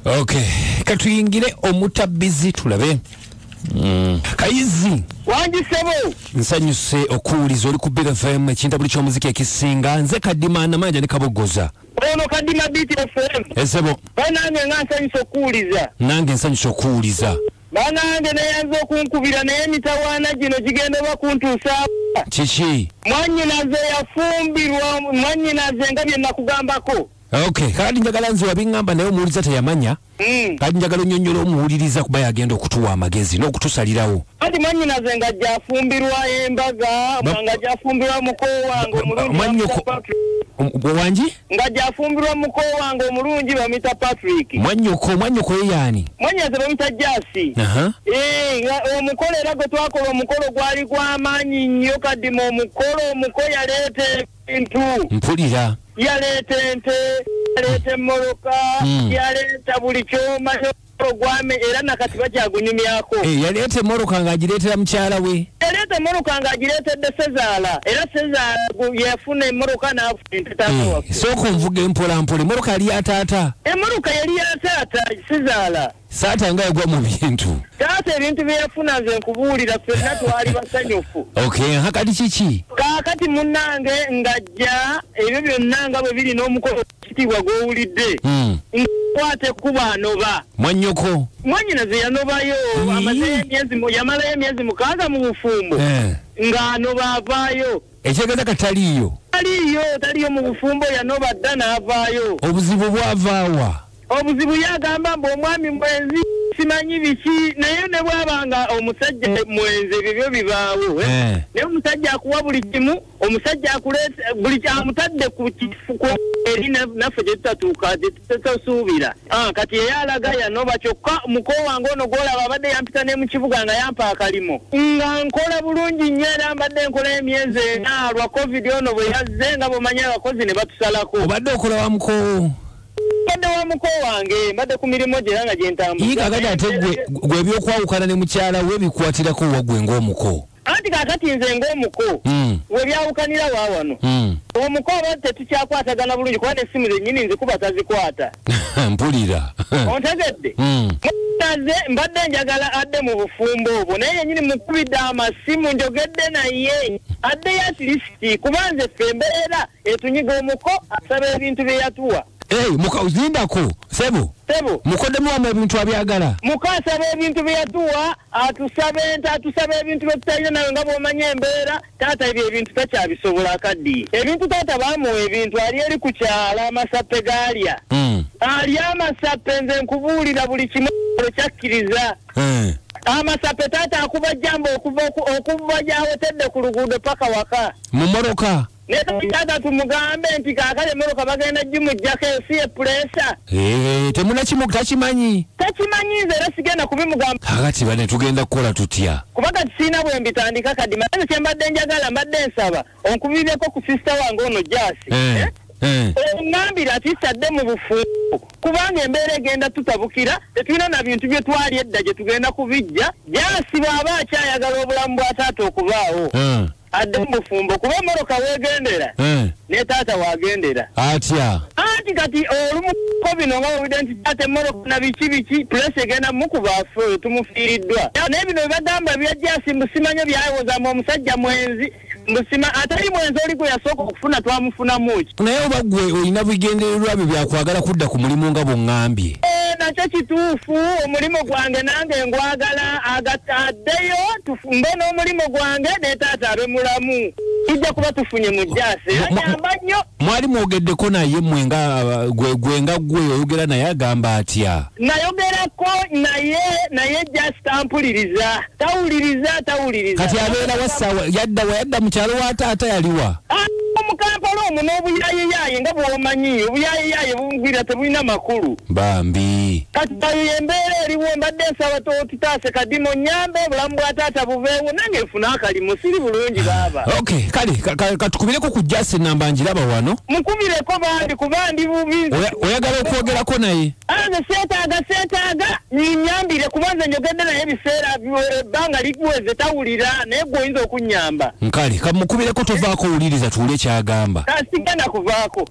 Okay, katuyingire omutabbizi tulabe. Kayizi wangi sebo nsanyuse okuwuliza oli ku Big FM ekinta buli ky'omuziki ekisinga nze Kadimana manja ne Kabogoza ono Kadima Beat FM esebo banange nsanyuse okuwuliza nange nsanyuse okuwuliza banange nayanze okunkubira naye mitawaana gino gigenda bakuntuusa kiki mwanyinaze yafumbirwa mwanyinaze nga bye nakugambako. Okay, kadi njagala nze wabingamba naye omuwuliza teyamanya. Kadi njagala onnyonnyola omuwuliriza kuba yagenda okutuwa amagezi n'okutusalirawo. Kati mwanyinaze nga jafumbirwa embaga nga jafumbirwa muko wange omulungi wangi nga jafumbirwa muko wange omulungi bamita Patrick. Mwanyoko ye yaani? Mwanyinaze bamita Jasi. Omukolo era gwe twakola omukolo gwali gw'amaanyi nnyo Kadima omukolo yaleeta ebintu. Mpulira. Yaleta ente, yaleta moroka, yaleta buli kyoma gwame era nakati bakyagunyumyako. Yaleta moroka ng'agireetera mukyala we. Yaleta moroka ng'agireetedde Sezaala era Sezaala yafuna moroka n'afuna ente taata. Sooka onvuga empolampola moroka yali ya taata. Moroka yali ya taata Sezaala. Saata nga yagwa mu bintu. Taata ebintu bye yafuna nze nkubuulira ffenna twali basanyufu. Okay, hakati kiki? Kaakati munnange ng'ajja ebyo byonna nga bwe biri n'omukolo kitiibwa gw'owulidde. Nkwate kuba anoba. Mwanyoko. Mwanyinaze yanobayo yamalayo emyezi 6 mu bufumbo. Ng'anoba avaayo. Ekyegenda kataliyo. Taliyo mu bufumbo yanoba dda n'avaayo. Obuzibu bwavaawa. Obuzibu yagamba mbu omwami mwenzi simanyi biki naye ne bwabanga omusajja mwenzi ebyo bibaawo naye omusajja akuwa buli kimu omusajja akuleeta buli kyamutadde ku kifuko eri naffe gye tutatuuka gye tutasuubira kati eyalaga yanoba kyokka muko wange ono gwolaba abadde yampita ne mu kibuga nga yampa akalimo nga nkola bulungi nnyo era mbadde nkola emyezi 4 lwa covid ono bwe yazze nga bw'omanyi abakozi ne batusalako. Obadde okola wa muko? Mbadde wa muko wange mbadde ku mirimu gye nga gye ntambuza. Yiga gadi ate gwe ebyokwawukana ne mukyala we bikwatirako waggwe ng'omuko. Anti kakati nze ng'omuko we byawukanira waawano omuko oba tetukyakwatagana bulungi kuba n'essimu zennyini nzikuba tazikwata. Mpulira ontegedde naze mbadde njagala adde mu bufumbo obwo naye yennyini mukubidde amasimu njogedde naye addeyo atirisiti kuba nze ffe embeera etunyiga omuko asaba ebintu bye yatuwa. Mukazindako sebo mukodemu wama ebintu abyagala mukasaba ebintu bye yatuwa atusaba ente atusaba ebintu bye tutalina nawe nga bw'omanya embeera taata ebyo ebintu takyabisobola akaddi ebintu taata baamuwa ebintu ali eri ku kyalo amasappe gaalya ali amasappe nze nkubuulira buli kimu kyakkiriza amasappe taata akuba jambo okuva gyawetedde ku luguudo paka waka mu moroka. Neta tumugambe nti kakale moroka bagenda jimujjako ensi epulesa. Temunakimu takimanyi. Takimanyi nze era sigenda kubimugamba. Kakati bane tugenda kukola tutya? Kubanga sina bwe mbitandika Kadima. Nze kyembadde njagala mbadde nsaba onkubirireko ku sister wange ono Jasi. Ngambira ati sadde mu bufumbo kubanga embeera egenda tutabukira tetulina na bintu bye twali edda gye tugenda kubijja Jasi bw'aba akyayagala obulamu bwa taata okubaawo. Adde mu bufumbo kuba moroka weegendera ne taata waagendera atya anti kati olumu bino nga bw'obudde nti taata moroka na biki pulesi egenda mukubaafe tumufiiriddwa naye bino bibagamba byajjasi mbusimanyo byawozaamu omusajja mwenzi mbusima atali mwenzi oli gwe yasooka okufuna twamufunamu ki naye oba ggwe olina bigendererwa byo byakwagala kudda ku mulimu nga bw'oŋŋambye nakyo kituufu omulimu gwange nange ngwagala addeyo tufumbe n'omulimu gwange ne taata abe mulamu tujja kuba tufunye mu Jasi anyamba nnyo. Mwali mwogeddeko naye mmwe nga gwe nga gwe oyogera naye agamba atya? Nayogerako naye Jasi tampuliriza tawuliriza. Kati abeera wassaawa yadda mu kyalo wa taata yaliwa? Mu Kampala omwo n'obuyayeyaye nga bw'omanyi obuyayeyaye bungwira tebulina makulu. Bambi. Kati embeera eriwo mbadde nsaba tutaase Kadima onnyambe obulamu bwa taata buveewo nange nfuna akalimu siri bulungi baaba. Okay, kale katukubireko ku Jasi namba njiraba wano. Mukubireko bandi kuba ndi bubi. Oyagala okwogerako naye? Nze seetaaga nnyambire kuba nze njogedde naye ebiseera ebbanga liguweze tawulira naye gwe oyinza okunnyamba. Nkale kamukubireko tovaako owuliriza tuwule kyagamba. Sigenda kuvaako.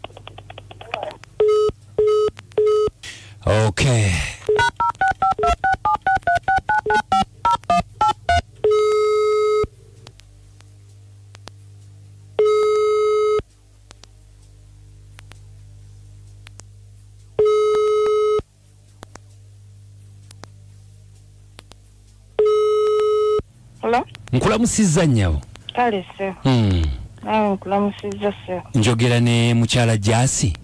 Okay. Hello? Nkulamusizza nnyabo. Kale se. Nawe nkulamusizza se. Njogera ne mukyala Jasi.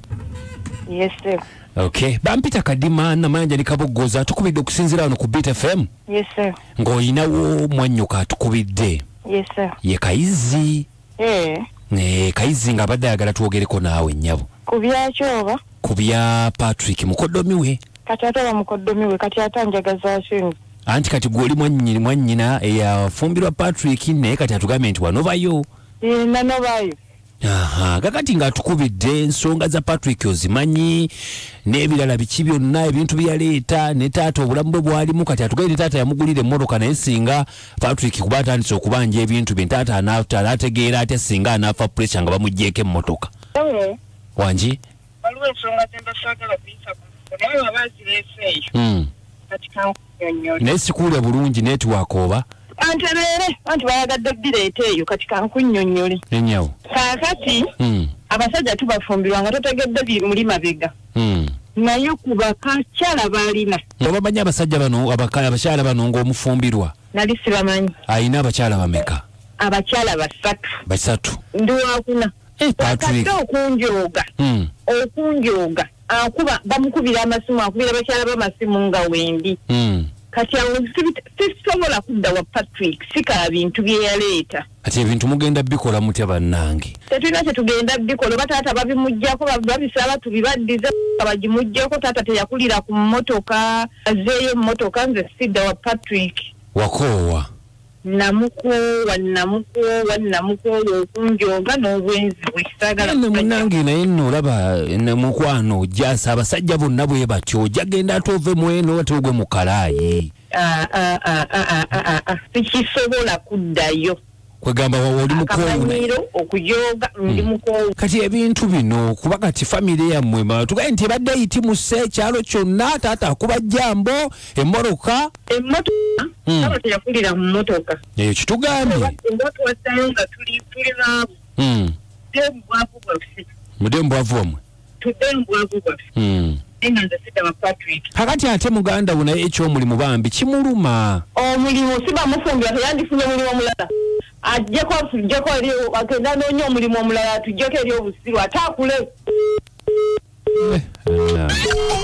Yes sir. Okay. Bampita Kadima Namanja ni Kabogoza tukubidde okusinzira wano ku Beat FM. Yes sir. Ng'olinawo mwannyuka atukubidde. Yes sir. Ye Kayizi. Kayizi nga abadde ayagala twogereko naawe nnyabo. Ku byakyo oba? Ku bya Patrick mukoddomi we. Kati ate oba mukoddomi we kati ate anjagaza ki? Anti kati gwoli mwannyina eyafumbirwa Patrick naye kati atugambye nti wanovayo. Nanovayo. Aha, kakati nga atukubidde ensonga za Patrick ozimanyi n'ebirala biki byonna ebintu byaleeta ne taata obulamu bwe bwalimu kati atugambye taata yamugulira emmotoka naye singa Patrick kuba atandise okubanja ebintu bye taata anaategeera atya singa anaafa pressure nga bamuggyeko emmotoka. Wangi? Waliwo ensonga zembasaagala kuyisa naye wabazireeseeyo. Kati kankunyonnyola. Naye sikuwulira bulungi network oba? Antereere anti bayagadde bireeta eyo kati kankunnyonnyole. Ennyawo. Kaakati abasajja tubafumbirwa nga totegedde muli mabega. Naye ku bakakyala balina. Obamanyi abasajja bano abakyala bano ng'omufumbirwa? Nali sibamanyi. Ayina abakyala bameka? Abakyala basatu. Ndi wakuna. Patrick. Okunjooga. Okunjooga. Akuba bamukubira amasimu akubira bakyala b'amasimu nga wendi. Kati awo sisobola kudda wa Patrick sika bintu bye yaleeta. Kati ebintu mugenda bikola mutya bannange? Tetulina tugenda bikola bataata babimuggyako babisala tubibaddize abagimuggyako taata teyakulira ku mmotoka azeeyo mmotoka nze sidda wa Patrick. Wakoowa? Namukoowa okunjooga n'obwenzi bwe kisaagala. Munnange naye nno olaba mukwano Jasi abasajja bonna bwe batyo ojagenda ate ove mu eno ate ogwe mu kalaayi. Sikisobola kuddayo. Kwegamba oli mukoowu okujooga ndi mukoowu. Kati ebintu bino kuba kati famire yammwe tugaye nti ebadde eyitimusa ekyalo kyonna taata akuba jjambo emmotoka aba teyakulira mu mmotoka eyo kitugambye nga tuwaddayo nga tuli naabu bwavu bwaffe mudde bwavu wamwe tudde bwavu bwaffe nga nze sidda wa Patrick. Kakati ate muganda wo naye ekyomulimu bambi kimuluma. Omulimu siba mufumbira teyandifunye omulimu omulala ajjeko eri agenda noonya omulimu omulala tujjeko eri obusiru ate akule.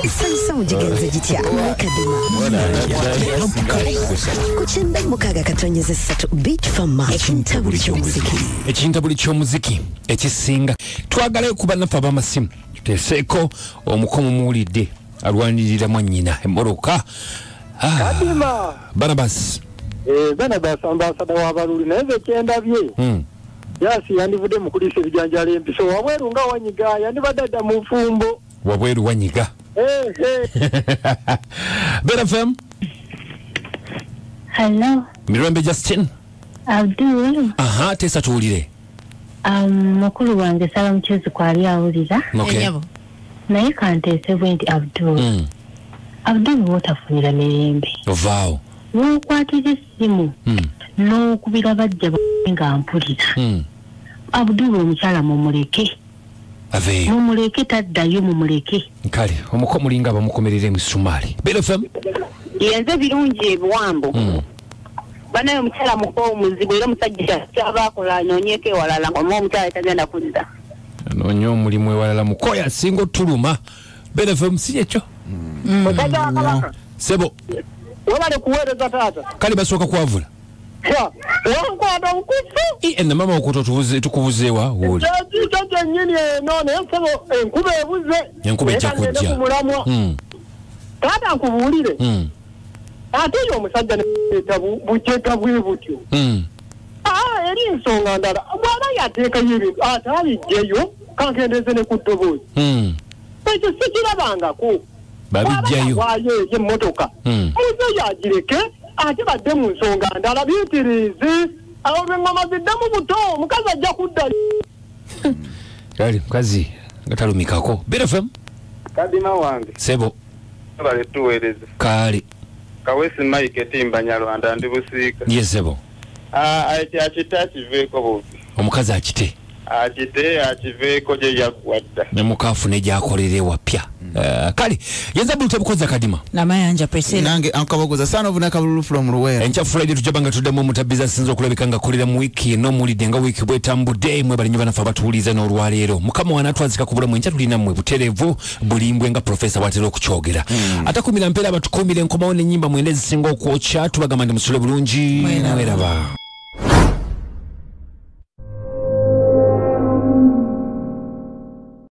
Esanyusa mugigenze gitya Kadima kukyenda mukaaga katonyeza 3 Beat from ekintabuli ky'omuziki ekisinga twagala okuba naffe ab'amasimu tuteeseeko omukomo muwulidde alwanirira mwannyina emmoroka. Kadima Barnabas ambasada w'abaluli naye ze kyendabye Jasi yandivudde mu kuliisa ebijanjalo empiso wabweru nga wanyiga yandibadde adda mu nfumbo wabweru wanyiga. Beat FM. Hello. Mirembe Justin. Abdul. Aha, tesa tuwulire. Mukulu wange sala mukyezi kwali awulira. Okay. Naye kanteese bwe nti Abdul. Abdul wootafunira mirembe. Ovaawo. Wookwatira essimu. N'okubira bajja nga mpulira. Abdul omukyala mumuleke. Aveeyo. Mumuleke taddayo mumuleke. Kale omuko mulinga bamukomerera emisumaali. Beat FM. Yenze birungi ebiwambo. Banayo omukyala mukoowu muzibu era omusajja kyabakola anyoonyeeko ewalala ng'omu omukyala tagenda kudda. Anoonya omulimu ewalala mukoya singa otuluma. Beat FM si ekyo. Musajja wa Kabaka. Sebo. Wabale kuweereza taata. Kale basooka kwavula. Wankwata omukufu. Ena mama okuto tukubuzeewa wuli. Kyajja nnyini eno naye nsebo enkuba ebuze. Enkuba ejja kujja. Taata nkubuulire. Ate oyo omusajja bukyeka bwe butyo. Eri ensonga ndala bw'aba yateekayo ebintu ate abiggyeyo kankendeeze ne ku ddoboozi. Ekyo sikirabangako. Babijjayo. Waayo eyo emmotoka. Muze yagireke ate badde mu nsonga ndala biitirize. Awo be ngoma ziddemu buto omukazi ajja kudda. Kale mukazi nga talumikako. Beat FM. Kadima wange. Sebo. bale tuweereze kale Kawesi Mike Timba Nyarwanda ndi Busiika yesebo akita kiveeko buvi omukazi akite akiveeko gye yaggwadda ne mukafu ne gyakolere wapya kale yenza bulu tebukoza kadima namayanja Priscilla nange ankabogoza sana obuna kabulu from Luwera encha Friday tujabanga tuddemu mutabiza sinzo okulabika nga kolera mu wiki eno mulidde nga wiki bwetambudde mwe bali nyibana fa batuuliza n'olwaleero mukama wanatwazika kubula mu encha tulina mwe buterevu bulimbwe nga professor watero okukyogera atakumira mpera abatukumire enkomawo n'ennyimba mwendezi singa okwokya tubagamba ndi musule bulungi mweraba